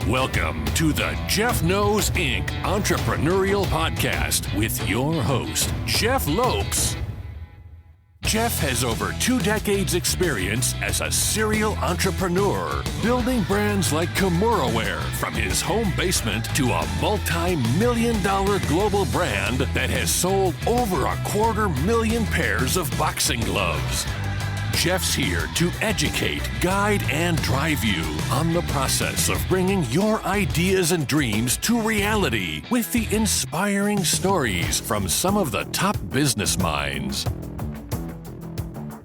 Welcome to the Jeff Knows Inc. Entrepreneurial Podcast with your host, Jeff Lopes. Jeff has over 2 decades experience as a serial entrepreneur, building brands like Kimura from his home basement to a multi-million-dollar global brand that has sold over 250,000 pairs of boxing gloves. Jeff's here to educate, guide, and drive you on the process of bringing your ideas and dreams to reality with the inspiring stories from some of the top business minds.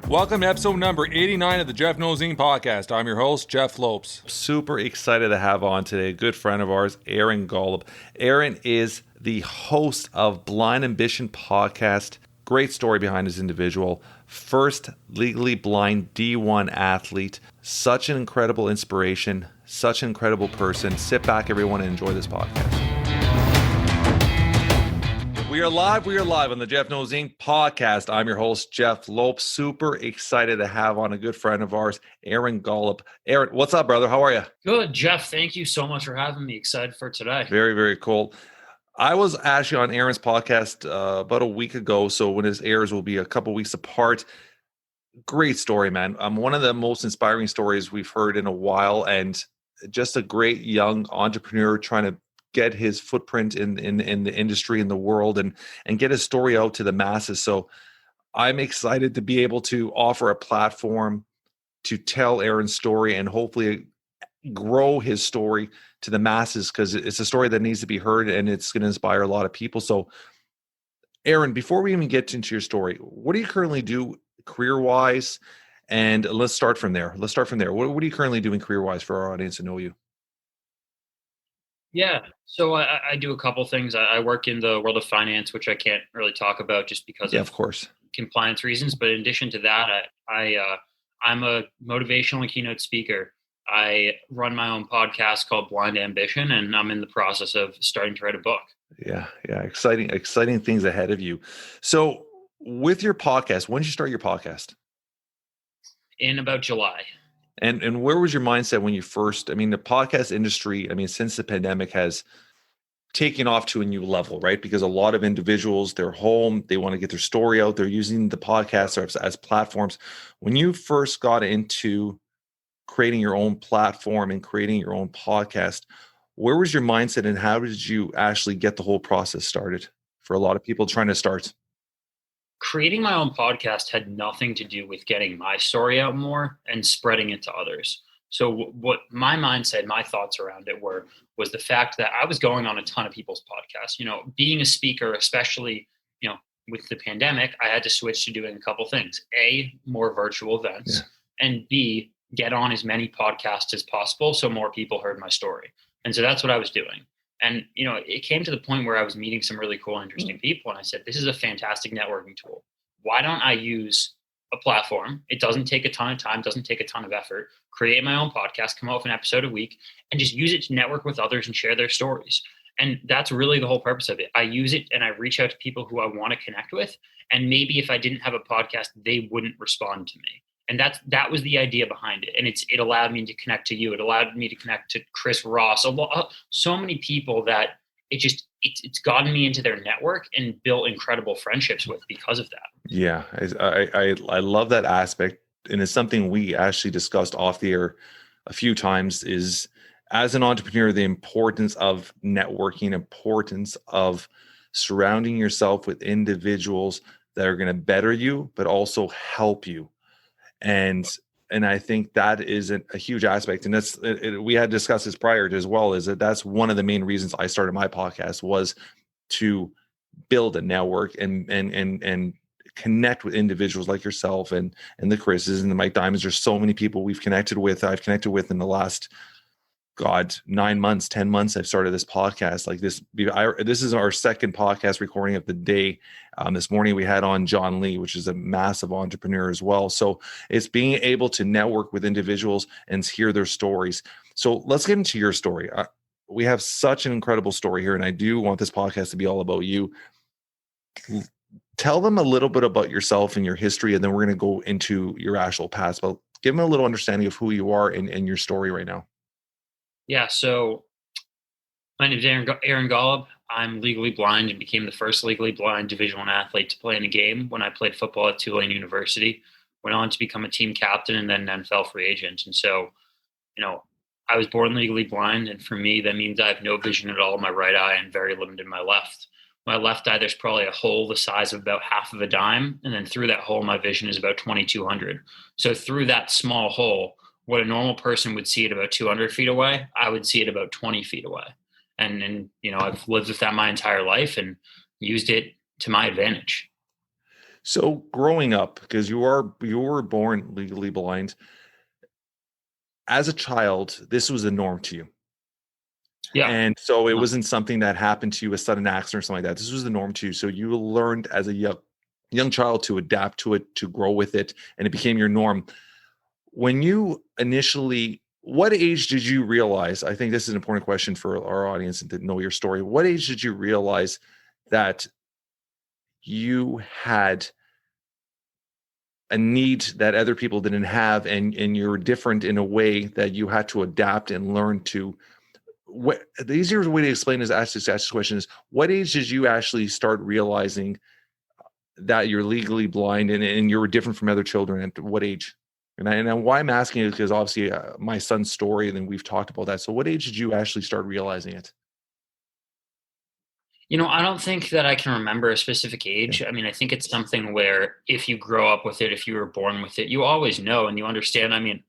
Welcome to episode number 89 of the Jeff Knows Inc. podcast. I'm your host, Jeff Lopes. Super excited to have on today a good friend of ours, AaronGolub. Aaron is the host of Blind Ambition podcast. Great story behind his individual. First legally blind D1 athlete. Such an incredible inspiration. Such an incredible person. Sit back, everyone, and enjoy this podcast. We are live on the Jeff Knows Inc. podcast. I'm your host, Jeff Lopes. Super excited to have on a good friend of ours, AaronGolub. Aaron, what's up, brother? How are you? Good, Jeff. Thank you so much for having me. Excited for today. Very, very cool. I was actually on Aaron's podcast about a week ago, so when this airs will be a couple weeks apart. Great story, man. One of the most inspiring stories we've heard in a while, and just a great young entrepreneur trying to get his footprint in the industry, in the world, and get his story out to the masses. So I'm excited to be able to offer a platform to tell Aaron's story and hopefully grow his story to the masses, because it's a story that needs to be heard and it's going to inspire a lot of people. So Aaron, before we even get into your story, what do you currently do career-wise? And let's start from there. What are you currently doing career-wise for our audience to know you? Yeah, so I do a couple things. I work in the world of finance, which I can't really talk about just because of course, compliance reasons. But in addition to that, I'm a motivational and keynote speaker. I run my own podcast called Blind Ambition, and I'm in the process of starting to write a book. Yeah. Exciting things ahead of you. So with your podcast, when did you start your podcast? In about July. And where was your mindset when you first, the podcast industry, since the pandemic has taken off to a new level, right? Because a lot of individuals, they're home, they want to get their story out, they're using the podcast as platforms. When you first got into creating your own platform and creating your own podcast, where was your mindset and how did you actually get the whole process started for a lot of people trying to start? Creating my own podcast had nothing to do with getting my story out more and spreading it to others. So what my mindset, my thoughts around it was the fact that I was going on a ton of people's podcasts. Being a speaker, especially, with the pandemic, I had to switch to doing a couple things. A, more virtual events, and B, get on as many podcasts as possible so more people heard my story. And so that's what I was doing. And, it came to the point where I was meeting some really cool, interesting people. And I said, this is a fantastic networking tool. Why don't I use a platform? It doesn't take a ton of time, doesn't take a ton of effort. Create my own podcast, come out with an episode a week, and just use it to network with others and share their stories. And that's really the whole purpose of it. I use it and I reach out to people who I want to connect with. And maybe if I didn't have a podcast, they wouldn't respond to me. And that was the idea behind it. And it allowed me to connect to you. It allowed me to connect to Chris Ross. So many people that it's gotten me into their network and built incredible friendships with because of that. Yeah, I love that aspect. And it's something we actually discussed off the air a few times is, as an entrepreneur, the importance of networking, importance of surrounding yourself with individuals that are going to better you, but also help you. And I think that is a huge aspect. And we had discussed this prior to as well, is that's one of the main reasons I started my podcast, was to build a network and connect with individuals like yourself and the Chris's and the Mike Diamonds. There's so many people I've connected with in the last 9 months, 10 months. I've started this podcast like this. This is our second podcast recording of the day. This morning we had on John Lee, which is a massive entrepreneur as well. So it's being able to network with individuals and hear their stories. So let's get into your story. We have such an incredible story here, and I do want this podcast to be all about you. Tell them a little bit about yourself and your history, and then we're going to go into your actual past. But give them a little understanding of who you are and your story right now. Yeah. So My name is Aaron Golub. I'm legally blind and became the first legally blind Division I athlete to play in a game when I played football at Tulane University. Went on to become a team captain and then an NFL free agent. And so, I was born legally blind, and for me, that means I have no vision at all in my right eye and very limited in my left. My left eye, there's probably a hole the size of about half of a dime, and then through that hole, my vision is about 2,200. So through that small hole, what a normal person would see at about 200 feet away, I would see it about 20 feet away. And I've lived with that my entire life and used it to my advantage. So growing up, because you were born legally blind, as a child, this was the norm to you. Yeah. And so it wasn't something that happened to you, a sudden accident or something like that. This was the norm to you. So you learned as a young child to adapt to it, to grow with it, and it became your norm. When you initially, what age did you realize? I think this is an important question for our audience and to know your story. What age did you realize that you had a need that other people didn't have, and you're different in a way that you had to adapt and learn to? The easier way to explain is ask this question is, what age did you actually start realizing that you're legally blind and you're different from other children? At what age? And why I'm asking is because obviously my son's story, and then we've talked about that. So what age did you actually start realizing it? I don't think that I can remember a specific age. I mean, I think it's something where if you grow up with it, if you were born with it, you always know and you understand. I mean,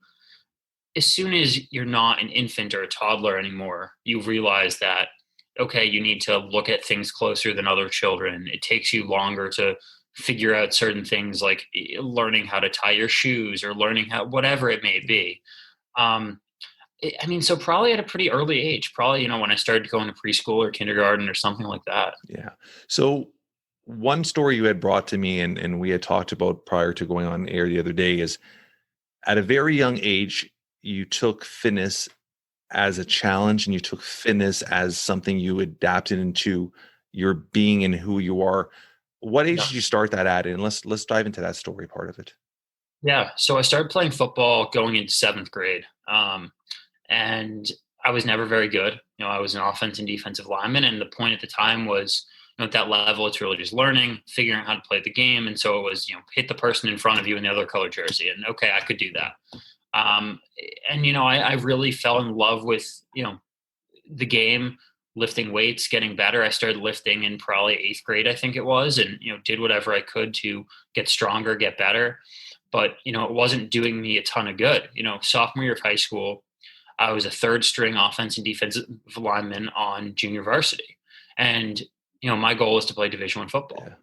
as soon as you're not an infant or a toddler anymore, you realize that, okay, you need to look at things closer than other children. It takes you longer to figure out certain things like learning how to tie your shoes or learning how, whatever it may be. So probably at a pretty early age, probably, when I started going to preschool or kindergarten or something like that. Yeah. So one story you had brought to me and we had talked about prior to going on air the other day is at a very young age, you took fitness as a challenge and you took fitness as something you adapted into your being and who you are. What age did you start that at? And let's dive into that story part of it. Yeah. So I started playing football going into 7th grade. And I was never very good. I was an offense and defensive lineman. And the point at the time was, at that level, it's really just learning, figuring out how to play the game. And so it was, hit the person in front of you in the other color jersey. And okay, I could do that. I really fell in love with, the game, lifting weights, getting better. I started lifting in probably 8th grade, I think it was, and, did whatever I could to get stronger, get better. But, it wasn't doing me a ton of good. Sophomore year of high school, I was a 3rd string offense and defensive lineman on junior varsity. And, my goal was to play Division I football. Yeah.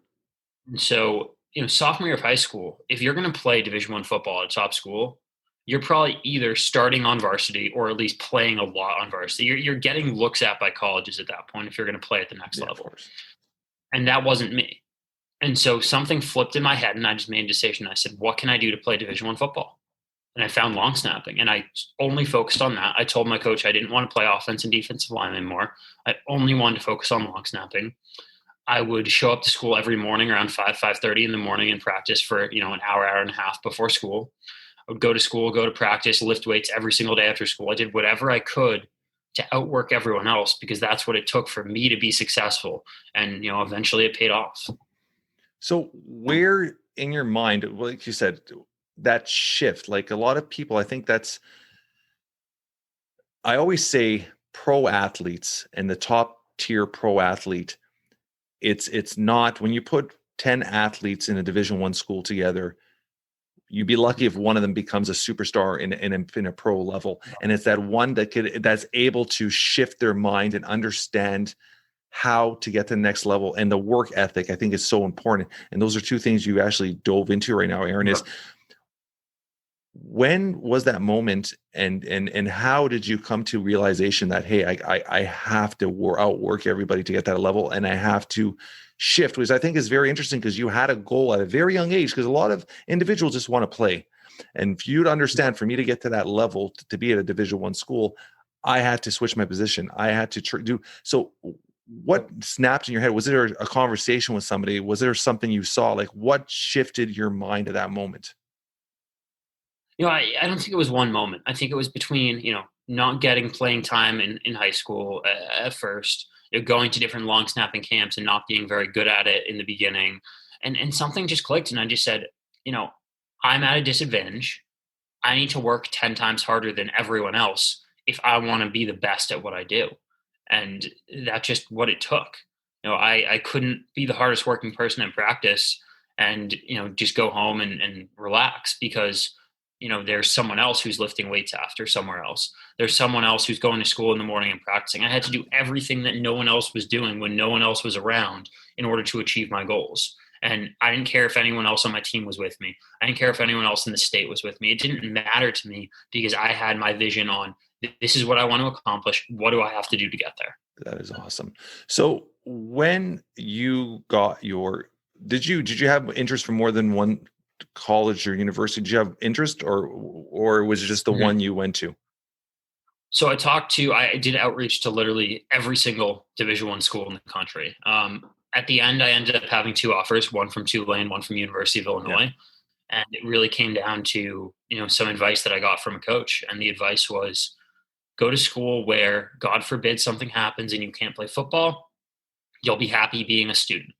And so, sophomore year of high school, if you're going to play Division I football at a top school, you're probably either starting on varsity or at least playing a lot on varsity. You're getting looks at by colleges at that point if you're going to play at the next level. And that wasn't me. And so something flipped in my head and I just made a decision. I said, what can I do to play Division I football? And I found long snapping and I only focused on that. I told my coach I didn't want to play offense and defensive line anymore. I only wanted to focus on long snapping. I would show up to school every morning around 5:30 in the morning and practice for, an hour and a half before school. I would go to school, go to practice, lift weights every single day after school. I did whatever I could to outwork everyone else because that's what it took for me to be successful. And, eventually it paid off. So where in your mind, like you said, that shift, like a lot of people, I always say pro athletes and the top tier pro athlete, it's not, when you put 10 athletes in a Division I school together, you'd be lucky if one of them becomes a superstar in a pro level. And it's that one that's able to shift their mind and understand how to get to the next level. And the work ethic, I think, is so important. And those are two things you actually dove into right now, Aaron. Is when was that moment, and how did you come to realization that, hey, I have to outwork everybody to get that level, and I have to shift? Which I think is very interesting because you had a goal at a very young age, because a lot of individuals just want to play. And for you to understand, for me to get to that level, to be at a Division I school, I had to switch my position. I had to do so. What snapped in your head? Was there a conversation with somebody? Was there something you saw? Like, what shifted your mind at that moment? I don't think it was one moment. I think it was between, not getting playing time in high school at first, going to different long snapping camps and not being very good at it in the beginning. And something just clicked. And I just said, I'm at a disadvantage. I need to work 10 times harder than everyone else if I want to be the best at what I do. And that's just what it took. I couldn't be the hardest working person in practice and, just go home and relax because, there's someone else who's lifting weights after somewhere else. There's someone else who's going to school in the morning and practicing. I had to do everything that no one else was doing when no one else was around in order to achieve my goals. And I didn't care if anyone else on my team was with me. I didn't care if anyone else in the state was with me. It didn't matter to me because I had my vision on this is what I want to accomplish. What do I have to do to get there? That is awesome. So when you got did you have interest from more than one college or university? Did you have interest or was it just the one you went to? So I did outreach to literally every single Division I school in the country. At the end, I ended up having two offers, one from Tulane, one from University of Illinois. Yeah. And it really came down to, some advice that I got from a coach. And the advice was go to school where, God forbid, something happens and you can't play football. You'll be happy being a student.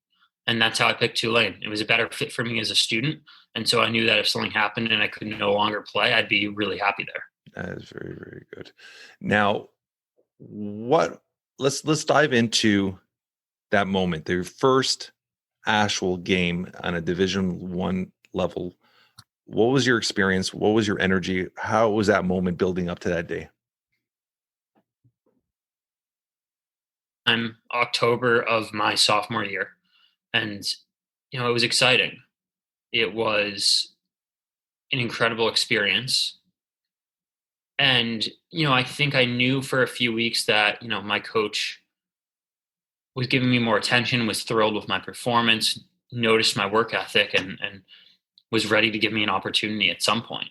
And that's how I picked Tulane. It was a better fit for me as a student. And so I knew that if something happened and I could no longer play, I'd be really happy there. That is very, very good. Now, let's dive into that moment, their first actual game on a Division I level. What was your experience? What was your energy? How was that moment building up to that day? I'm October of my sophomore year. And, it was exciting. It was an incredible experience. And, I think I knew for a few weeks that, my coach was giving me more attention, was thrilled with my performance, noticed my work ethic, and was ready to give me an opportunity at some point.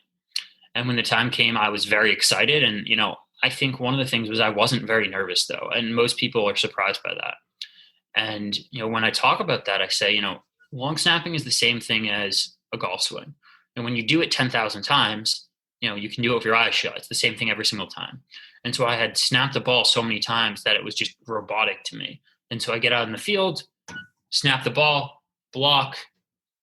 And when the time came, I was very excited. And, I think one of the things was I wasn't very nervous, though. And most people are surprised by that. And, when I talk about that, I say, long snapping is the same thing as a golf swing. And when you do it 10,000 times, you can do it with your eyes shut. It's the same thing every single time. And so I had snapped the ball so many times that it was just robotic to me. And so I get out in the field, snap the ball, block.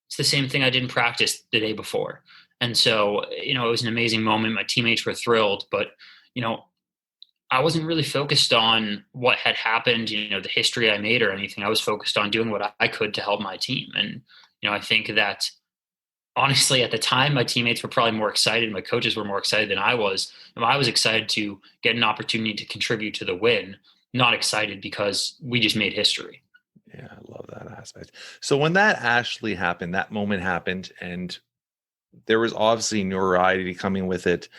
It's the same thing I did in practice the day before. And so, it was an amazing moment. My teammates were thrilled, but, I wasn't really focused on what had happened, the history I made or anything. I was focused on doing what I could to help my team. And, I think that honestly, at the time, my teammates were probably more excited. My coaches were more excited than I was. And I was excited to get an opportunity to contribute to the win, not excited because we just made history. Yeah, I love that aspect. So when that actually happened, that moment happened, and there was obviously notoriety coming with it.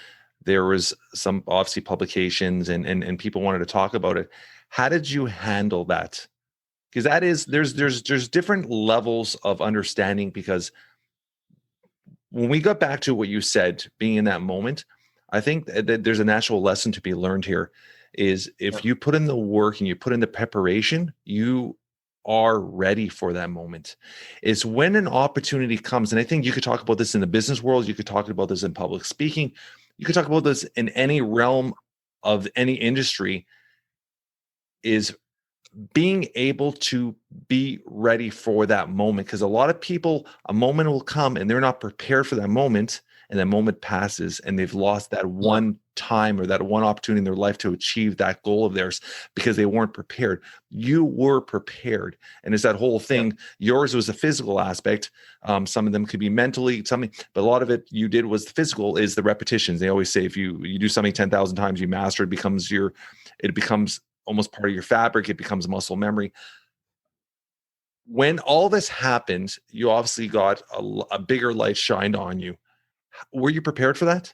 There was some obviously publications and people wanted to talk about it. How did you handle that? Because that is, there's different levels of understanding, because when we got back to what you said, being in that moment, I think that there's a natural lesson to be learned here is if you put in the work and you put in the preparation, you are ready for that moment. It's when an opportunity comes. And I think you could talk about this in the business world. You could talk about this in public speaking. You could talk about this in any realm of any industry, is being able to be ready for that moment. Because a lot of people, a moment will come and they're not prepared for that moment, and that moment passes and they've lost that one time or that one opportunity in their life to achieve that goal of theirs because they weren't prepared. You were prepared. And it's that whole thing. Yours was a physical aspect. Some of them could be mentally something, but a lot of it you did was the physical, is the repetitions. They always say if you do something 10,000 times, you master it, it becomes almost part of your fabric. It becomes muscle memory. When all this happened, you obviously got a bigger light shined on you. Were you prepared for that?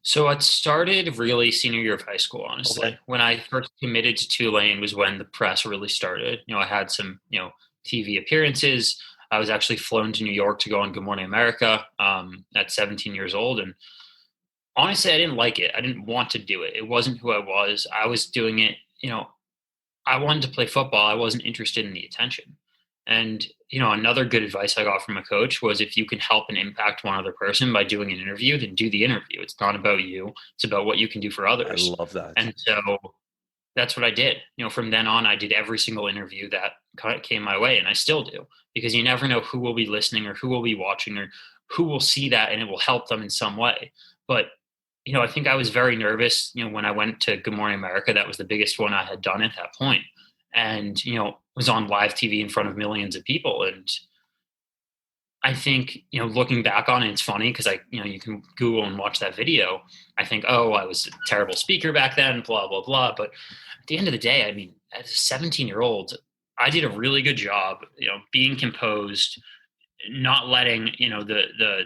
So it started really senior year of high school, honestly. Okay. When I first committed to Tulane was when the press really started. I had some, TV appearances. I was actually flown to New York to go on Good Morning America at 17 years old. And honestly, I didn't like it. I didn't want to do it. It wasn't who I was. I was doing it, I wanted to play football. I wasn't interested in the attention. And, another good advice I got from a coach was, if you can help and impact one other person by doing an interview, then do the interview. It's not about you. It's about what you can do for I others. love that. And so that's what I did. From then on, I did every single interview that came my way, and I still do, because you never know who will be listening or who will be watching or who will see that, and it will help them in some way. But, I think I was very nervous, when I went to Good Morning America. That was the biggest one I had done at that point. And, was on live TV in front of millions of people. And I think, looking back on it, it's funny because you can Google and watch that video. I think, oh, I was a terrible speaker back then, blah, blah, blah. But at the end of the day, I mean, as a 17-year-old, I did a really good job, being composed, not letting, the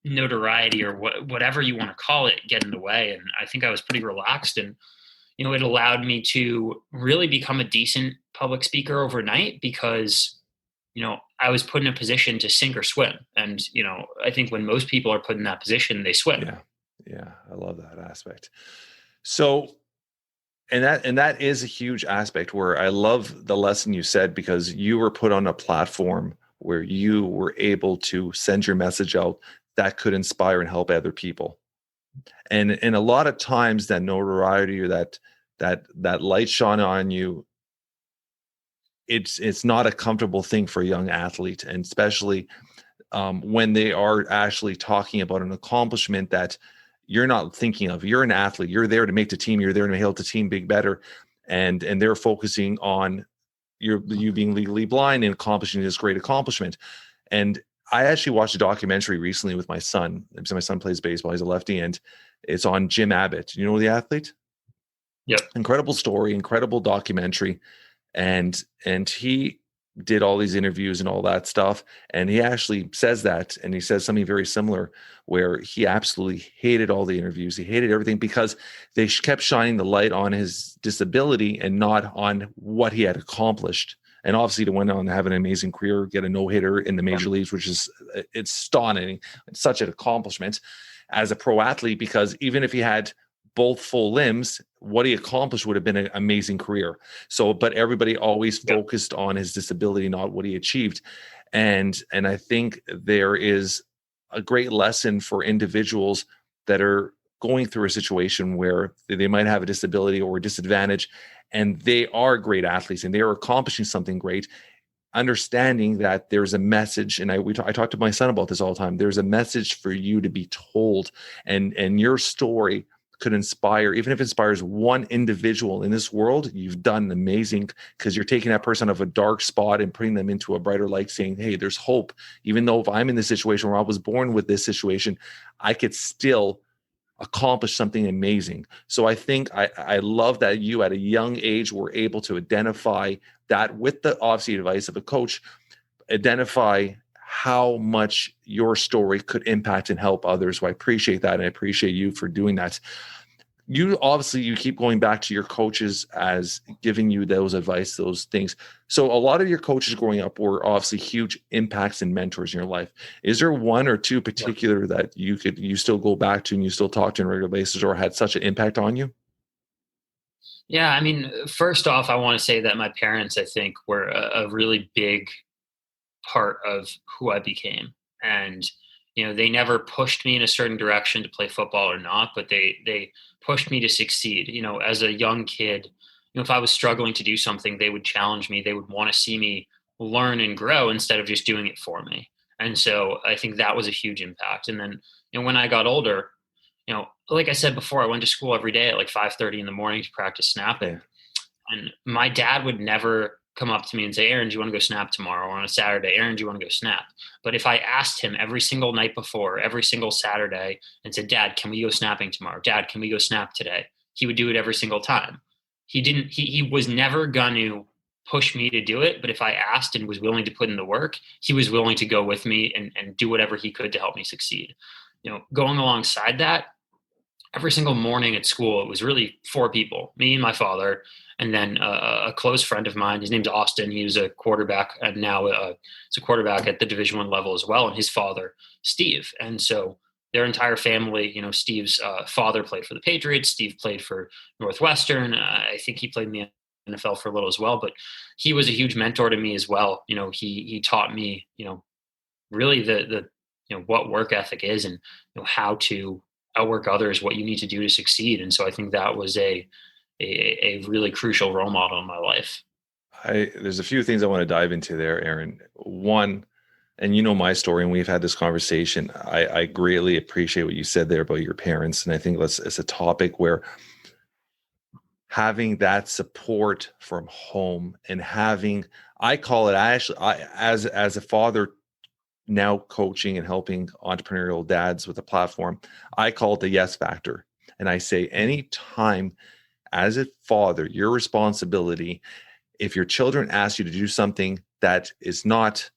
notoriety or whatever you want to call it get in the way. And I think I was pretty relaxed, and, it allowed me to really become a decent public speaker overnight because, I was put in a position to sink or swim. And, I think when most people are put in that position, they swim. Yeah. I love that aspect. So, and that is a huge aspect where I love the lesson you said, because you were put on a platform where you were able to send your message out that could inspire and help other people. And a lot of times that notoriety or that light shone on you, it's not a comfortable thing for a young athlete, and especially when they are actually talking about an accomplishment that you're not thinking of. You're an athlete. You're there to make the team. You're there to help the team be better, and they're focusing on you being legally blind and accomplishing this great accomplishment. And I actually watched a documentary recently with my son. So my son plays baseball. He's a lefty, and it's on Jim Abbott. You know the athlete? Yep. Incredible story, incredible documentary. And he did all these interviews and all that stuff. And he actually says that, and he says something very similar, where he absolutely hated all the interviews. He hated everything because they kept shining the light on his disability and not on what he had accomplished. And obviously to went on to have an amazing career, get a no-hitter in the major leagues, which is, it's stunning. It's such an accomplishment as a pro athlete, because even if he had both full limbs, what he accomplished would have been an amazing career. So, but everybody always focused on his disability, not what he achieved. And I think there is a great lesson for individuals that are going through a situation where they might have a disability or a disadvantage, and they are great athletes and they are accomplishing something great, understanding that there's a message. And I talk to my son about this all the time. There's a message for you to be told, and your story could inspire, even if it inspires one individual in this world, you've done amazing, because you're taking that person out of a dark spot and putting them into a brighter light, saying, hey, there's hope. Even though if I'm in this situation where I was born with this situation, I could still accomplish something amazing. So I think I love that you at a young age were able to identify that, with the obviously advice of a coach, identify how much your story could impact and help others. So I appreciate that. And I appreciate you for doing that. You keep going back to your coaches as giving you those advice, those things. So a lot of your coaches growing up were obviously huge impacts and mentors in your life. Is there one or two particular that you still go back to and you still talk to on a regular basis, or had such an impact on you? Yeah. I mean, first off, I want to say that my parents, I think, were a really big part of who I became. And, they never pushed me in a certain direction to play football or not, but they pushed me to succeed. As a young kid, if I was struggling to do something, they would challenge me. They would want to see me learn and grow instead of just doing it for me. And so I think that was a huge impact. And then, when I got older, like I said before, I went to school every day at like 5:30 in the morning to practice snapping. And my dad would never come up to me and say, Aaron, do you want to go snap tomorrow? Or on a Saturday, Aaron, do you want to go snap? But if I asked him every single night before, every single Saturday, and said, Dad, can we go snapping tomorrow? Dad, can we go snap today? He would do it every single time. He was never going to push me to do it. But if I asked and was willing to put in the work, he was willing to go with me and do whatever he could to help me succeed. Going alongside that, every single morning at school, it was really 4 people, me and my father, and then a close friend of mine. His name's Austin. He was a quarterback, and now he's a quarterback at the Division I level as well. And his father, Steve. And so their entire family, Steve's father played for the Patriots. Steve played for Northwestern. I think he played in the NFL for a little as well, but he was a huge mentor to me as well. He taught me, really the what work ethic is, and how to outwork others, what you need to do to succeed. And so I think that was a really crucial role model in my life. There's a few things I want to dive into there, Aaron. One, and my story, and we've had this conversation. I greatly appreciate what you said there about your parents, and I think it's a topic where having that support from home and I call it, as a father now coaching and helping entrepreneurial dads with a platform, I call it the yes factor. And I say, anytime as a father, your responsibility, if your children ask you to do something that is not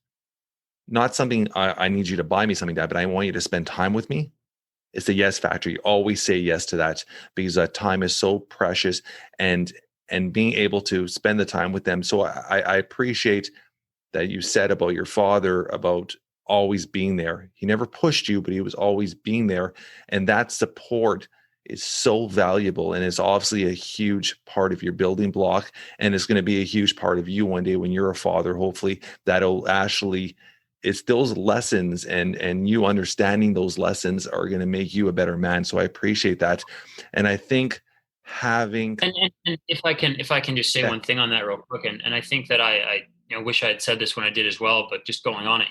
something I need you to buy me something, Dad, but I want you to spend time with me, it's the yes factor. You always say yes to that, because that time is so precious, and being able to spend the time with them. So I appreciate that you said about your father, about always being there. He never pushed you, but he was always being there. And that support is so valuable, and it's obviously a huge part of your building block, and it's going to be a huge part of you one day when you're a father. Hopefully that'll actually, it's those lessons and you understanding those lessons are going to make you a better man. So I appreciate that. And I think having, and if I can just say one thing on that real quick. And I think that I wish I had said this when I did as well, but just going on it,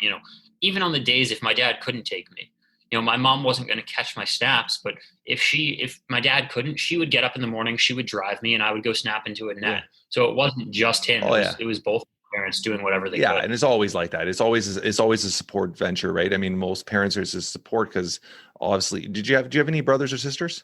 even on the days if my dad couldn't take me, my mom wasn't going to catch my snaps, but if my dad couldn't, she would get up in the morning, she would drive me, and I would go snap into a net. Yeah. So it wasn't just him. It was both parents doing whatever they could. Yeah, and it's always like that. It's always a support venture, right? I mean, most parents are just support, because obviously, do you have any brothers or sisters?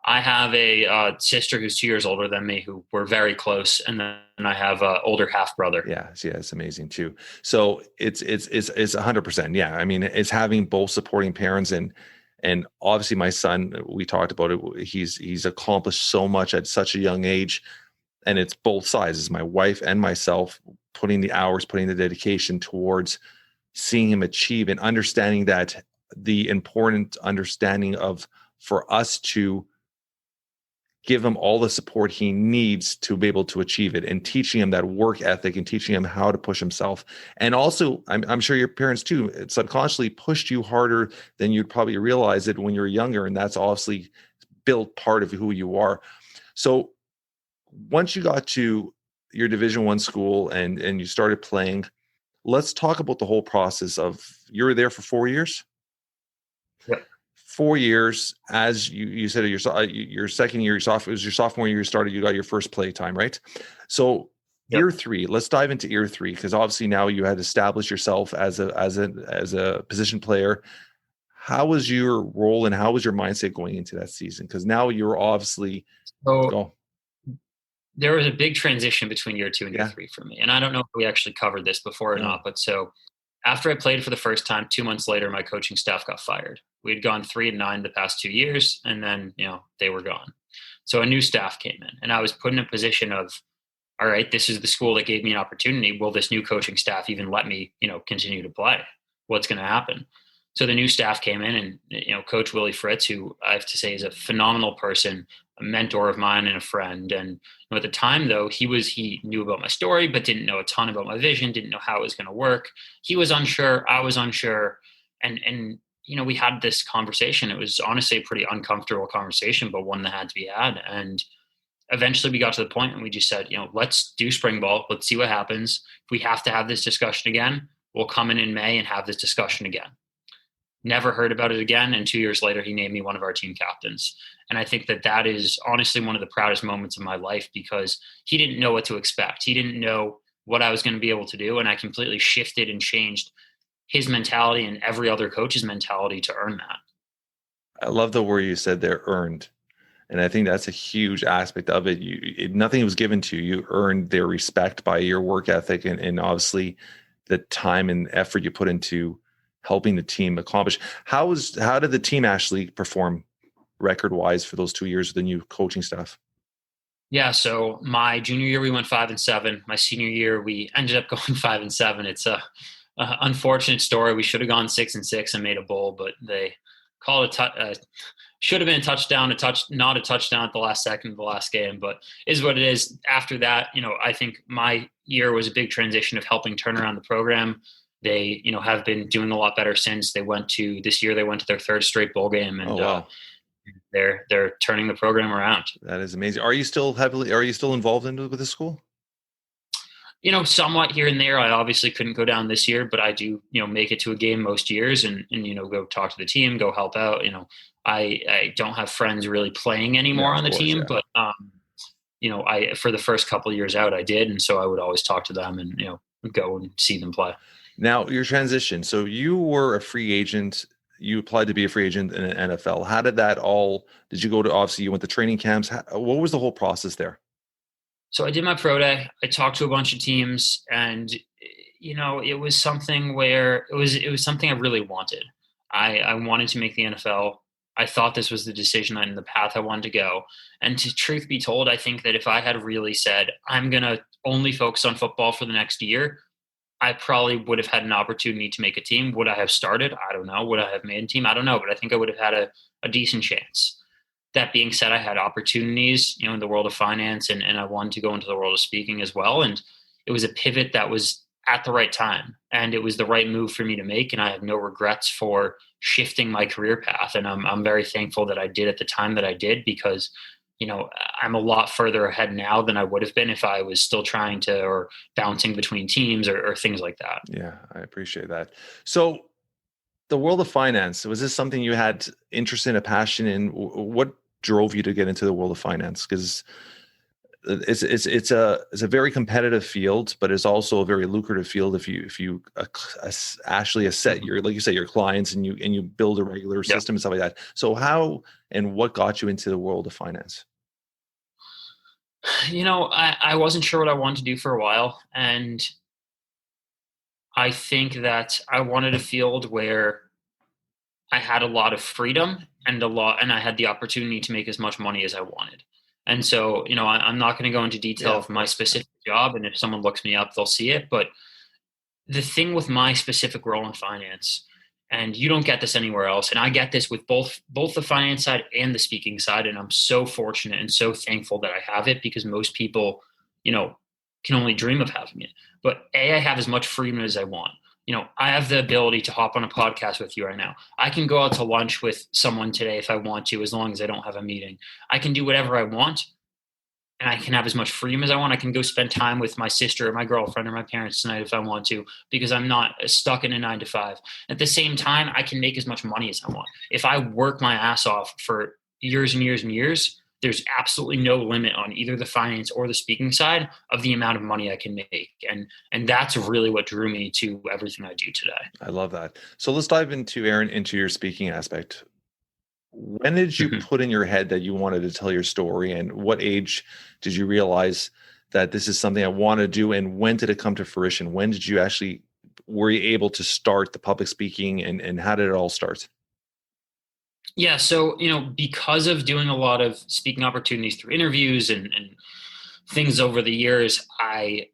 I have a sister who's 2 years older than me, who we're very close, and then I have an older half brother. Yeah, it's amazing too. So it's 100%. Yeah, I mean, it's having both supporting parents, and obviously my son, we talked about it. He's accomplished so much at such a young age, and it's both sides. It's my wife and myself putting the hours, putting the dedication towards seeing him achieve, and understanding that the important understanding of, for us to give him all the support he needs to be able to achieve it, and teaching him that work ethic and teaching him how to push himself. And also, I'm sure your parents too subconsciously pushed you harder than you'd probably realize it when you're younger. And that's obviously built part of who you are. So once you got to your Division I school and you started playing, let's talk about the whole process of, you were there for 4 years? Yep. 4 years, as you said, your second year, it was your sophomore year, you got your first play time, right? So yep. Year 3, let's dive into year 3, because obviously now you had established yourself as a position player. How was your role and how was your mindset going into that season? Because now you're obviously there was a big transition between year 2 and year 3 for me, and I don't know if we actually covered this before or not, but so after I played for the first time, 2 months later, my coaching staff got fired. We had gone 3-9 the past 2 years, and then, they were gone. So a new staff came in, and I was put in a position of, all right, this is the school that gave me an opportunity. Will this new coaching staff even let me, continue to play? What's going to happen? So the new staff came in, and, Coach Willie Fritz, who I have to say is a phenomenal person, a mentor of mine and a friend. And at the time, though, he knew about my story, but didn't know a ton about my vision, didn't know how it was going to work. He was unsure. I was unsure. And we had this conversation. It was honestly a pretty uncomfortable conversation, but one that had to be had. And eventually we got to the point and we just said, let's do spring ball. Let's see what happens. If we have to have this discussion again, we'll come in May and have this discussion again. Never heard about it again. And 2 years later, he named me one of our team captains. And I think that is honestly one of the proudest moments of my life, because he didn't know what to expect. He didn't know what I was going to be able to do. And I completely shifted and changed his mentality and every other coach's mentality to earn that. I love the word you said there, earned. And I think that's a huge aspect of it. Nothing was given to you. You earned their respect by your work ethic and obviously the time and effort you put into helping the team accomplish. How did the team actually perform record-wise for those 2 years with the new coaching staff? Yeah, so my junior year we went 5-7. My senior year we ended up going 5-7. It's a unfortunate story. We should have gone 6-6 and made a bowl, but they called should have been a touchdown, not a touchdown at the last second of the last game, but is what it is. After that, I think my year was a big transition of helping turn around the program. They, have been doing a lot better since. This year they went to their third straight bowl game, and wow. They're turning the program around. That is amazing. Are you still involved with the school? Somewhat here and there. I obviously couldn't go down this year, but I do, make it to a game most years and go talk to the team, go help out. I don't have friends really playing anymore on the team, but for the first couple of years out, I did. And so I would always talk to them and, go and see them play. Now your transition. So you were a free agent. You applied to be a free agent in an NFL. How did that did you go to, obviously you went to training camps. What was the whole process there? So I did my pro day. I talked to a bunch of teams, and it was something where it was something I really wanted. I wanted to make the NFL. I thought this was the decision and the path I wanted to go. And to truth be told, I think that if I had really said I'm gonna only focus on football for the next year, I probably would have had an opportunity to make a team. Would I have started? I don't know. Would I have made a team? I don't know. But I think I would have had a decent chance. That being said, I had opportunities, in the world of finance, and I wanted to go into the world of speaking as well. And it was a pivot that was at the right time, and it was the right move for me to make. And I have no regrets for shifting my career path. And I'm very thankful that I did at the time that I did, because, I'm a lot further ahead now than I would have been if I was still trying to, or bouncing between teams or things like that. Yeah, I appreciate that. So the world of finance, was this something you had interest in, a passion in? What drove you to get into the world of finance? Because it's a very competitive field, but it's also a very lucrative field if you actually set your, like you say, your clients, and you build a regular system and stuff like that. So how and what got you into the world of finance? I wasn't sure what I wanted to do for a while, and I think that I wanted a field where I had a lot of freedom and I had the opportunity to make as much money as I wanted. And so, I'm not going to go into detail of my specific job, and if someone looks me up, they'll see it. But the thing with my specific role in finance, and you don't get this anywhere else, and I get this with both the finance side and the speaking side, and I'm so fortunate and so thankful that I have it, because most people, can only dream of having it. But I have as much freedom as I want. I have the ability to hop on a podcast with you right now. I can go out to lunch with someone today if I want to, as long as I don't have a meeting. I can do whatever I want, and I can have as much freedom as I want. I can go spend time with my sister or my girlfriend or my parents tonight if I want to, because I'm not stuck in a 9-to-5. At the same time, I can make as much money as I want. If I work my ass off for years and years and years, there's absolutely no limit on either the finance or the speaking side of the amount of money I can make. And that's really what drew me to everything I do today. I love that. So let's dive into, Aaron, into your speaking aspect. When did you put in your head that you wanted to tell your story, and what age did you realize that this is something I want to do, and when did it come to fruition? When did you were you able to start the public speaking, and how did it all start? Yeah. So, because of doing a lot of speaking opportunities through interviews and things over the years, I,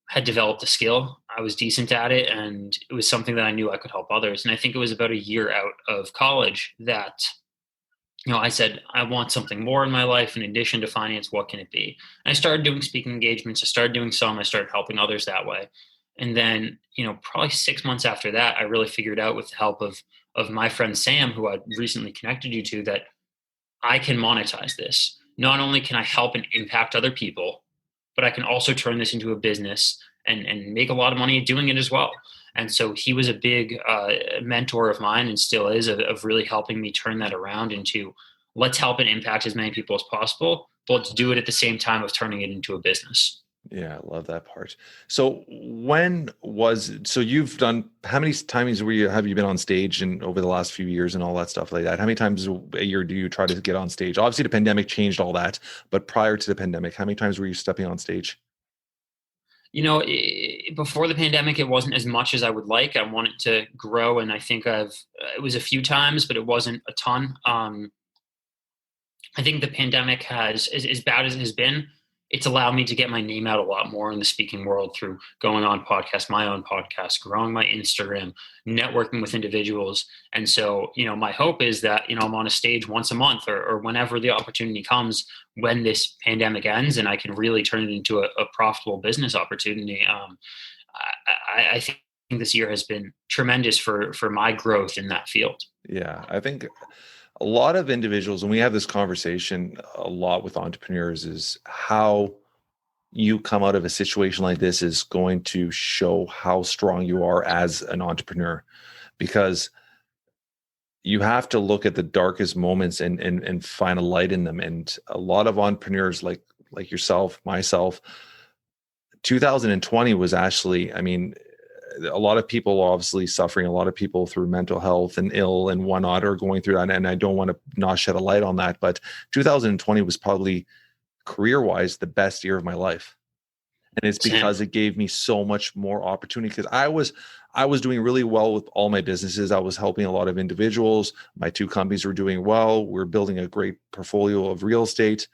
had developed a skill. I was decent at it, and it was something that I knew I could help others. And I think it was about a year out of college that, I said, I want something more in my life in addition to finance. What can it be? And I started doing speaking engagements. I started doing some. I started helping others that way. And then, probably 6 months after that, I really figured out, with the help of my friend Sam, who I recently connected you to, that I can monetize this. Not only can I help and impact other people, but I can also turn this into a business and make a lot of money doing it as well. And so he was a big mentor of mine, and still is, of really helping me turn that around into, let's help and impact as many people as possible, but let's do it at the same time of turning it into a business. Yeah, I love that part. So you've done, how many times have you been on stage and over the last few years and all that stuff like that? How many times a year do you try to get on stage? Obviously the pandemic changed all that, but prior to the pandemic, how many times were you stepping on stage? Before the pandemic, it wasn't as much as I would like. I wanted to grow, and I think it was a few times, but it wasn't a ton. I think the pandemic has, as bad as it has been, it's allowed me to get my name out a lot more in the speaking world through going on podcasts, my own podcast, growing my Instagram, networking with individuals. And so, my hope is that, I'm on a stage once a month or whenever the opportunity comes when this pandemic ends and I can really turn it into a profitable business opportunity. I think this year has been tremendous for my growth in that field. Yeah, I think a lot of individuals, and we have this conversation a lot with entrepreneurs, is how you come out of a situation like this is going to show how strong you are as an entrepreneur, because you have to look at the darkest moments and find a light in them. And a lot of entrepreneurs like yourself, myself, 2020 was actually, a lot of people obviously suffering, a lot of people through mental health and ill and whatnot are going through that. And I don't want to not shed a light on that, but 2020 was probably career-wise the best year of my life. And it's because it gave me so much more opportunity, because I was doing really well with all my businesses. I was helping a lot of individuals. My 2 companies were doing well. We're building a great portfolio of real estate,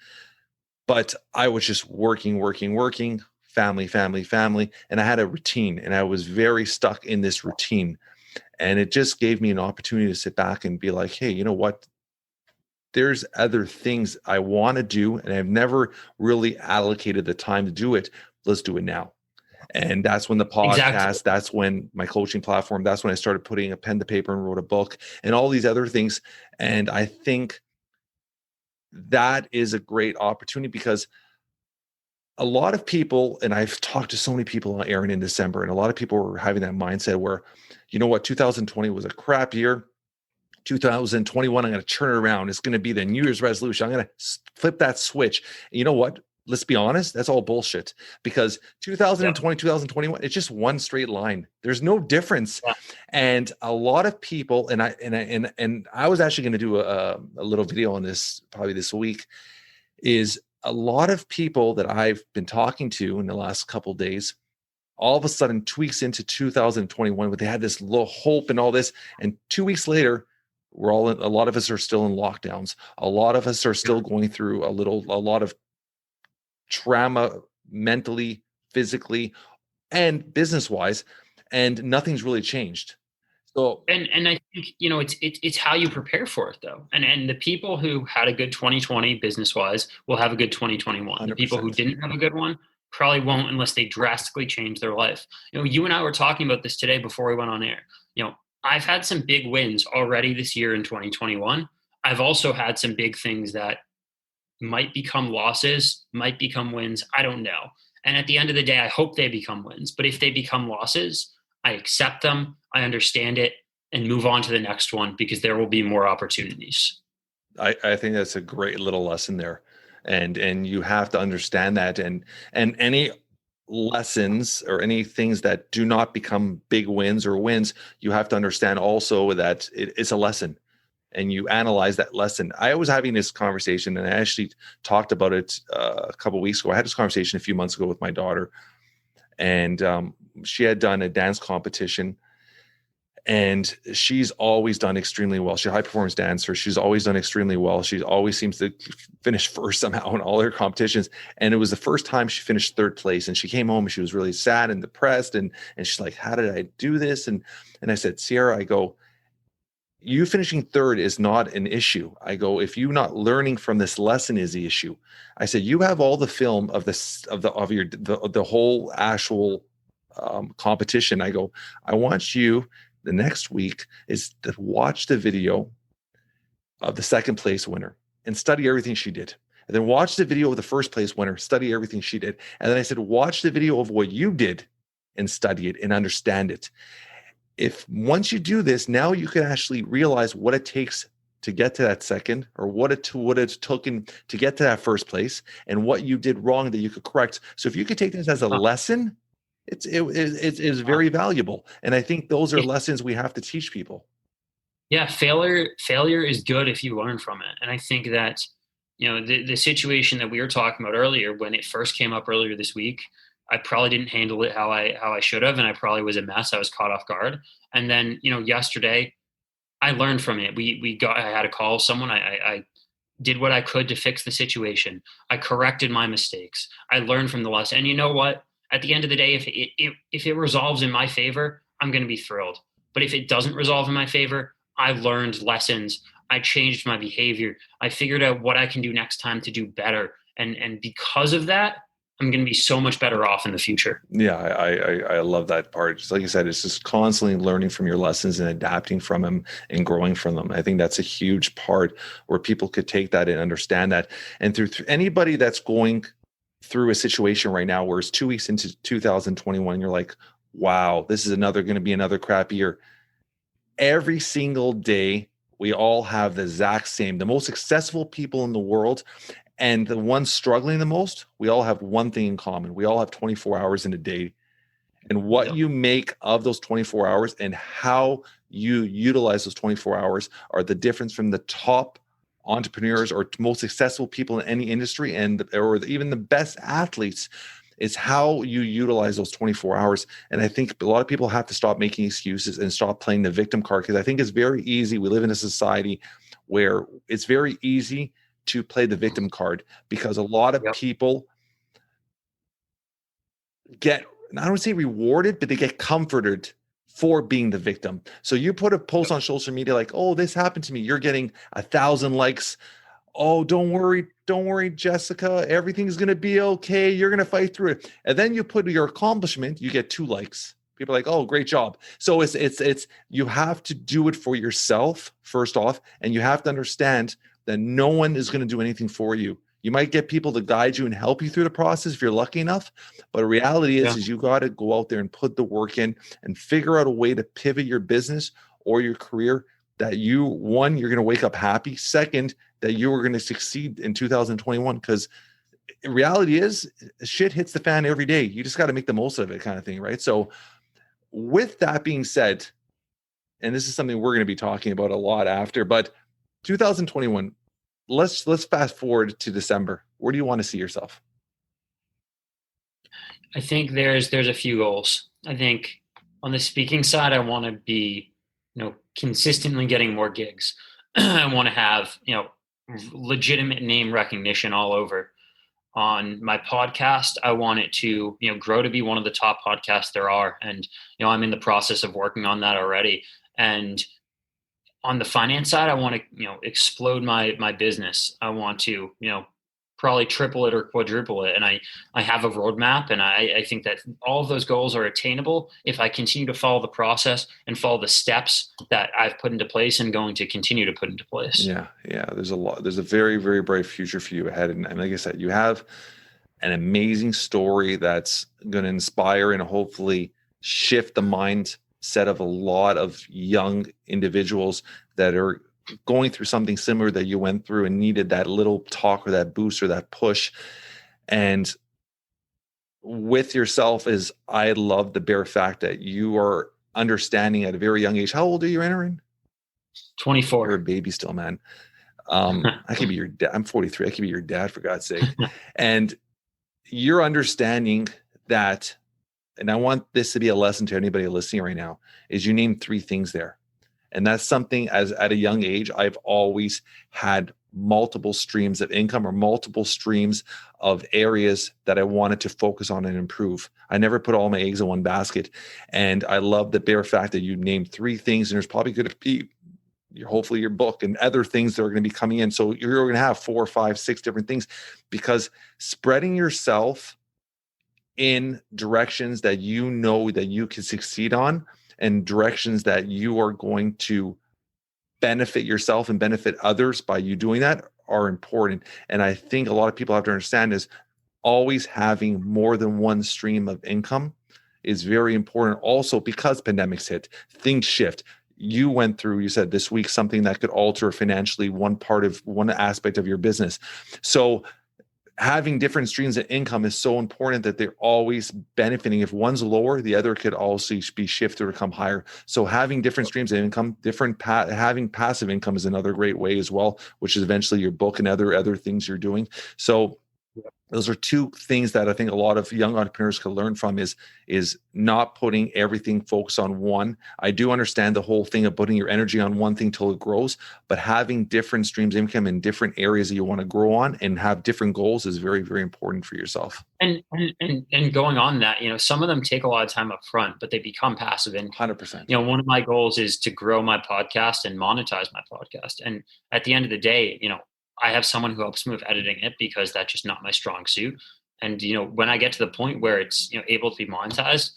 but I was just working, family. And I had a routine, and I was very stuck in this routine. And it just gave me an opportunity to sit back and be like, hey, you know what? There's other things I want to do, and I've never really allocated the time to do it. Let's do it now. And that's when the podcast, that's when my coaching platform, that's when I started putting a pen to paper and wrote a book and all these other things. And I think that is a great opportunity, because a lot of people, and I've talked to so many people on Aaron in December, and a lot of people were having that mindset where, you know what, 2020 was a crap year. 2021, I'm going to turn it around. It's going to be the New Year's resolution. I'm going to flip that switch. And you know what? Let's be honest. That's all bullshit, because 2020, 2021, it's just one straight line. There's no difference. Yeah. And a lot of people, and I was actually going to do a little video on this probably this week, is a lot of people that I've been talking to in the last couple of days, all of a sudden 2 weeks into 2021, but they had this little hope and all this. And 2 weeks later, a lot of us are still in lockdowns. A lot of us are still going through a lot of trauma, mentally, physically, and business-wise, and nothing's really changed. So, and I think, it's how you prepare for it, though. And the people who had a good 2020 business-wise will have a good 2021. 100%. The people who didn't have a good one probably won't, unless they drastically change their life. You and I were talking about this today before we went on air. I've had some big wins already this year in 2021. I've also had some big things that might become losses, might become wins. I don't know. And at the end of the day, I hope they become wins. But if they become losses, I accept them, I understand it, and move on to the next one, because there will be more opportunities. I think that's a great little lesson there. And you have to understand that. And any lessons or any things that do not become big wins or wins, you have to understand also that it's a lesson, and you analyze that lesson. I was having this conversation, and I actually talked about it a couple of weeks ago. I had this conversation a few months ago with my daughter, and she had done a dance competition, and she's always done extremely well. She's a high performance dancer. She's always done extremely well. She always seems to finish first somehow in all her competitions. And it was the first time she finished 3rd place, and she came home and she was really sad and depressed. And she's like, how did I do this? And I said, Sierra, I go, you finishing 3rd is not an issue. I go, if you not learning from this lesson is the issue. I said, you have all the film of the whole actual competition. I go, I want you the next week is to watch the video of the 2nd place winner and study everything she did. And then watch the video of the 1st place winner, study everything she did. And then I said, watch the video of what you did and study it and understand it. If once you do this, now you can actually realize what it takes to get to that 2nd, or what it took to get to that 1st place, and what you did wrong that you could correct. So if you could take this as a lesson, it's very valuable. And I think those are lessons we have to teach people. Yeah. Failure is good if you learn from it. And I think that, the situation that we were talking about earlier, when it first came up earlier this week, I probably didn't handle it how I should have. And I probably was a mess. I was caught off guard. And then, yesterday I learned from it. I had to call someone. I did what I could to fix the situation. I corrected my mistakes. I learned from the lesson. And you know what? At the end of the day, if it resolves in my favor, I'm going to be thrilled. But if it doesn't resolve in my favor, I learned lessons. I changed my behavior. I figured out what I can do next time to do better. And because of that, I'm going to be so much better off in the future. Yeah, I love that part. Just like you said, it's just constantly learning from your lessons and adapting from them and growing from them. I think that's a huge part where people could take that and understand that. And through anybody that's going through a situation right now where it's 2 weeks into 2021, you're like, wow, this is going to be another crappy year. Every single day, we all have the exact same, the most successful people in the world. And the ones struggling the most, we all have one thing in common. We all have 24 hours in a day. And what you make of those 24 hours and how you utilize those 24 hours are the difference from the top entrepreneurs or most successful people in any industry or even the best athletes. It's how you utilize those 24 hours. And I think a lot of people have to stop making excuses and stop playing the victim card, because I think it's very easy. We live in a society where it's very easy to play the victim card, because a lot of people get, I don't want to say rewarded, but they get comforted for being the victim. So you put a post on social media like, oh, this happened to me. You're getting 1,000 likes. Oh, don't worry, Jessica. Everything's going to be okay. You're going to fight through it. And then you put your accomplishment, you get 2 likes. People are like, oh, great job. So it's you have to do it for yourself, first off, and you have to understand that no one is going to do anything for you. You might get people to guide you and help you through the process if you're lucky enough. But the reality is you got to go out there and put the work in and figure out a way to pivot your business or your career that one, you're going to wake up happy. Second, that you are going to succeed in 2021, because reality is shit hits the fan every day. You just got to make the most of it, kind of thing, right? So with that being said, and this is something we're going to be talking about a lot after, but 2021, let's fast forward to December. Where do you want to see yourself? I think there's a few goals. I think on the speaking side, I want to be, consistently getting more gigs. I want to have, legitimate name recognition all over. On my podcast, I want it to, grow to be one of the top podcasts there are. And, I'm in the process of working on that already. And on the finance side, I want to, explode my business. I want to, probably triple it or quadruple it. And I have a roadmap, and I think that all of those goals are attainable if I continue to follow the process and follow the steps that I've put into place and going to continue to put into place. Yeah. There's a very, very bright future for you ahead. And like I said, you have an amazing story that's going to inspire and hopefully shift the mindset of a lot of young individuals that are going through something similar that you went through and needed that little talk or that boost or that push. And with yourself is, I love the bare fact that you are understanding at a very young age. How old are you, Aaron? 24. You're a baby still, man. I could be your dad. I'm 43. I could be your dad, for God's sake. And you're understanding that, and I want this to be a lesson to anybody listening right now, is you named 3 things there. And that's something, as at a young age, I've always had multiple streams of income or multiple streams of areas that I wanted to focus on and improve. I never put all my eggs in one basket. And I love the bare fact that you named 3 things, and there's probably going to be hopefully your book and other things that are going to be coming in. So you're going to have 4, 5, 6 different things, because spreading yourself in directions that you know that you can succeed on, and directions that you are going to benefit yourself and benefit others by you doing that, are important. And I think a lot of people have to understand is always having more than one stream of income is very important. Also, because pandemics hit, things shift. You went through, you said this week, something that could alter financially one aspect of your business. So having different streams of income is so important that they're always benefiting. If one's lower, the other could also be shifted or come higher. So having different streams of income, having passive income is another great way as well, which is eventually your book and other things you're doing. So Those are two things that I think a lot of young entrepreneurs can learn from is not putting everything focused on one. I do understand the whole thing of putting your energy on one thing till it grows, but having different streams of income in different areas that you want to grow on and have different goals is very, very important for yourself. And going on that, some of them take a lot of time up front, but they become passive income. 100%. One of my goals is to grow my podcast and monetize my podcast. And at the end of the day, I have someone who helps me with editing it because that's just not my strong suit. And, when I get to the point where it's, able to be monetized,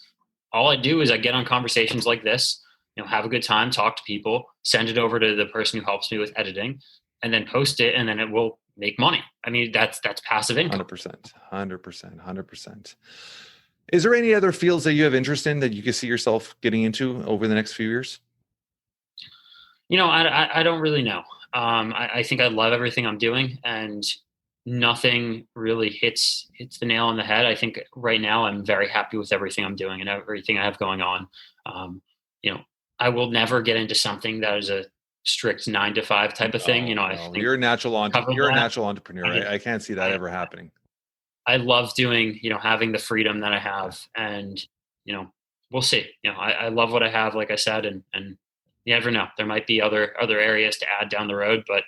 all I do is I get on conversations like this, have a good time, talk to people, send it over to the person who helps me with editing, and then post it, and then it will make money. I mean, that's passive income. 100%. Is there any other fields that you have interest in that you can see yourself getting into over the next few years? I don't really know. I think I love everything I'm doing, and nothing really hits the nail on the head. I think right now I'm very happy with everything I'm doing and everything I have going on. I will never get into something that is a strict 9-to-5 type of thing. I think you're a natural entrepreneur. I can't see that ever happening. I love doing, having the freedom that I have, and, we'll see. I love what I have, like I said, and you never know. There might be other areas to add down the road, but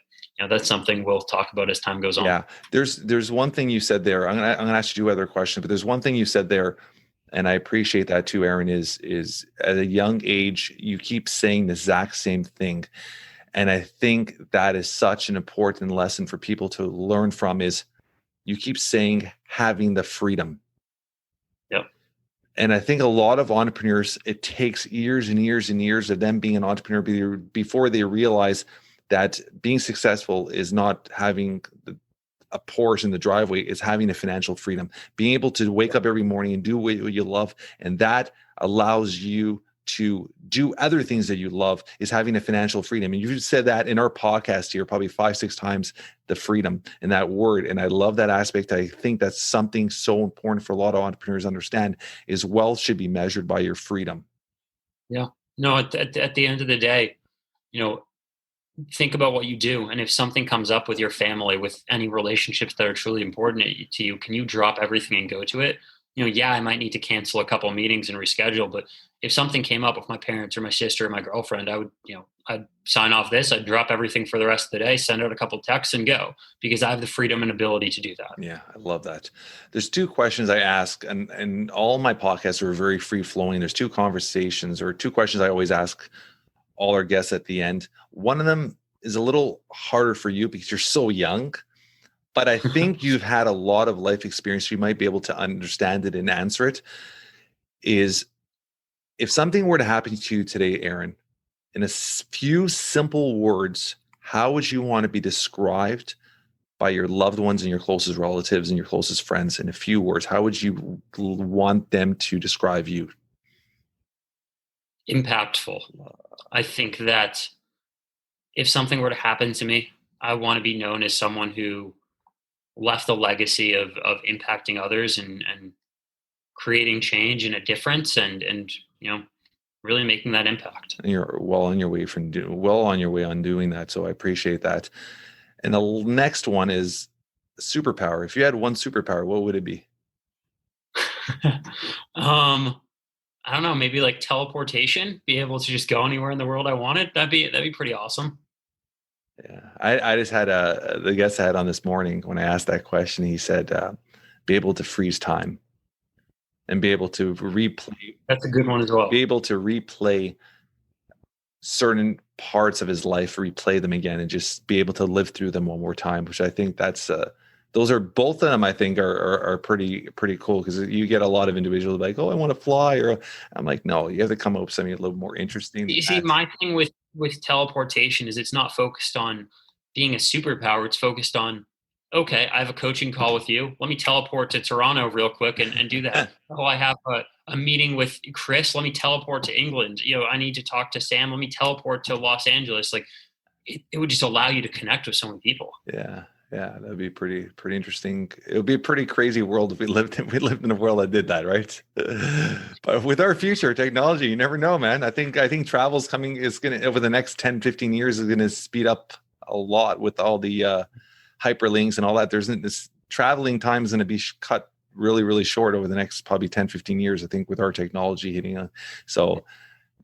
that's something we'll talk about as time goes on. Yeah, there's one thing you said there. I'm gonna ask you 2 other questions, but there's one thing you said there, and I appreciate that too, Aaron. Is at a young age you keep saying the exact same thing, and I think that is such an important lesson for people to learn from. Is you keep saying having the freedom. Yep. And I think a lot of entrepreneurs, it takes years and years and years of them being an entrepreneur before they realize that being successful is not having a Porsche in the driveway, it's having the financial freedom, being able to wake up every morning and do what you love. And that allows you to do other things that you love, is having a financial freedom. And you've said that in our podcast here probably 5-6 times, the freedom and that word. And I love that aspect. I think that's something so important for a lot of entrepreneurs to understand, is wealth should be measured by your freedom. Yeah. No, at the end of the day, think about what you do. And if something comes up with your family, with any relationships that are truly important to you, can you drop everything and go to it? I might need to cancel a couple of meetings and reschedule, but if something came up with my parents or my sister or my girlfriend, I would, I'd sign off this, I'd drop everything for the rest of the day, send out a couple of texts and go, because I have the freedom and ability to do that. Yeah, I love that. There's 2 questions I ask, and all my podcasts are very free flowing. There's 2 conversations or 2 questions I always ask all our guests at the end. One of them is a little harder for you because you're so young, but I think you've had a lot of life experience. You might be able to understand it and answer it. Is, if something were to happen to you today, Aaron, in a few simple words, how would you want to be described by your loved ones and your closest relatives and your closest friends? In a few words, how would you want them to describe you? Impactful. I think that if something were to happen to me, I want to be known as someone who left a legacy of impacting others and creating change and a difference, and really making that impact. And you're well on your way on doing that. So I appreciate that. And the next one is superpower. If you had one superpower, what would it be? I don't know, maybe like teleportation, be able to just go anywhere in the world I wanted. That'd be pretty awesome. Yeah. I just had the guest I had on this morning, when I asked that question, he said, be able to freeze time and be able to replay. That's a good one as well. Be able to replay certain parts of his life, replay them again, and just be able to live through them one more time, which I think those are, both of them, I think are pretty cool, because you get a lot of individuals like, oh, I want to fly, or I'm like, no, you have to come up with something a little more interesting. You see, my thing with teleportation is it's not focused on being a superpower. It's focused on, okay, I have a coaching call with you. Let me teleport to Toronto real quick and do that. Oh, I have a meeting with Chris. Let me teleport to England. I need to talk to Sam. Let me teleport to Los Angeles. Like, it would just allow you to connect with so many people. Yeah. Yeah, that'd be pretty interesting. It would be a pretty crazy world if we lived in a world that did that, right? But with our future technology, you never know, man. I think travel's coming, is going to, over the next 10, 15 years, is going to speed up a lot with all the hyperlinks and all that. There's traveling time is going to be cut really, really short over the next probably 10, 15 years, I think, with our technology hitting. So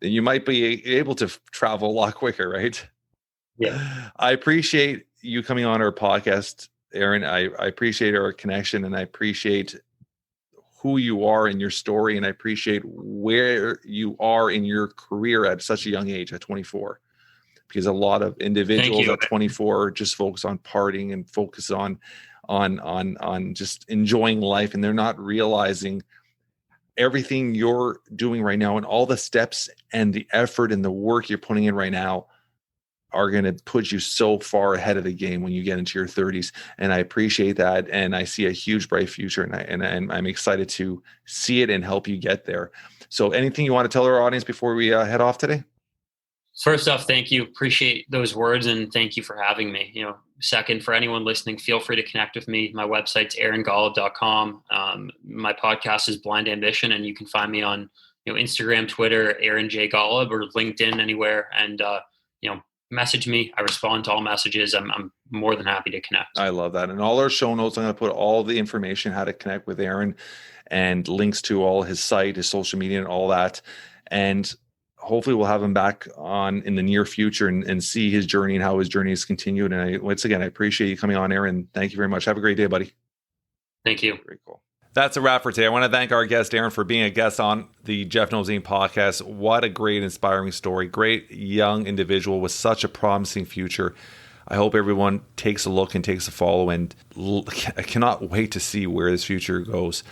you might be able to travel a lot quicker, right? Yeah. I appreciate you coming on our podcast, Aaron. I appreciate our connection, and I appreciate who you are in your story, and I appreciate where you are in your career at such a young age, at 24. Because a lot of individuals at 24 just focus on partying and focus on just enjoying life, and they're not realizing everything you're doing right now and all the steps and the effort and the work you're putting in right now are going to put you so far ahead of the game when you get into your 30s. And I appreciate that. And I see a huge bright future, and I'm excited to see it and help you get there. So anything you want to tell our audience before we head off today? First off, thank you. Appreciate those words, and thank you for having me. Second, for anyone listening, feel free to connect with me. My website's AaronGolub.com. My podcast is Blind Ambition, and you can find me on Instagram, Twitter, AaronJGolub, or LinkedIn, anywhere. And message me. I respond to all messages. I'm more than happy to connect. I love that. And all our show notes, I'm going to put all the information, how to connect with Aaron, and links to all his site, his social media, and all that. And hopefully we'll have him back on in the near future and see his journey and how his journey has continued. And once again, I appreciate you coming on, Aaron. Thank you very much. Have a great day, buddy. Thank you. Very cool. That's a wrap for today. I want to thank our guest, Aaron, for being a guest on the Jeff Knows Inc. podcast. What a great, inspiring story. Great young individual with such a promising future. I hope everyone takes a look and takes a follow, and I cannot wait to see where this future goes.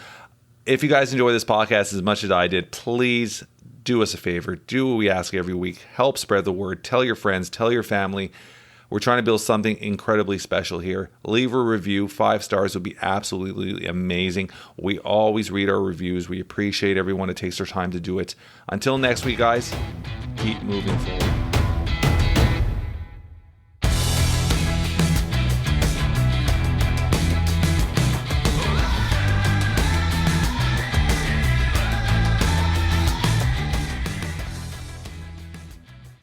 If you guys enjoy this podcast as much as I did, please do us a favor. Do what we ask every week. Help spread the word. Tell your friends. Tell your family. We're trying to build something incredibly special here. Leave a review. 5 stars would be absolutely amazing. We always read our reviews. We appreciate everyone that takes their time to do it. Until next week, guys, keep moving forward.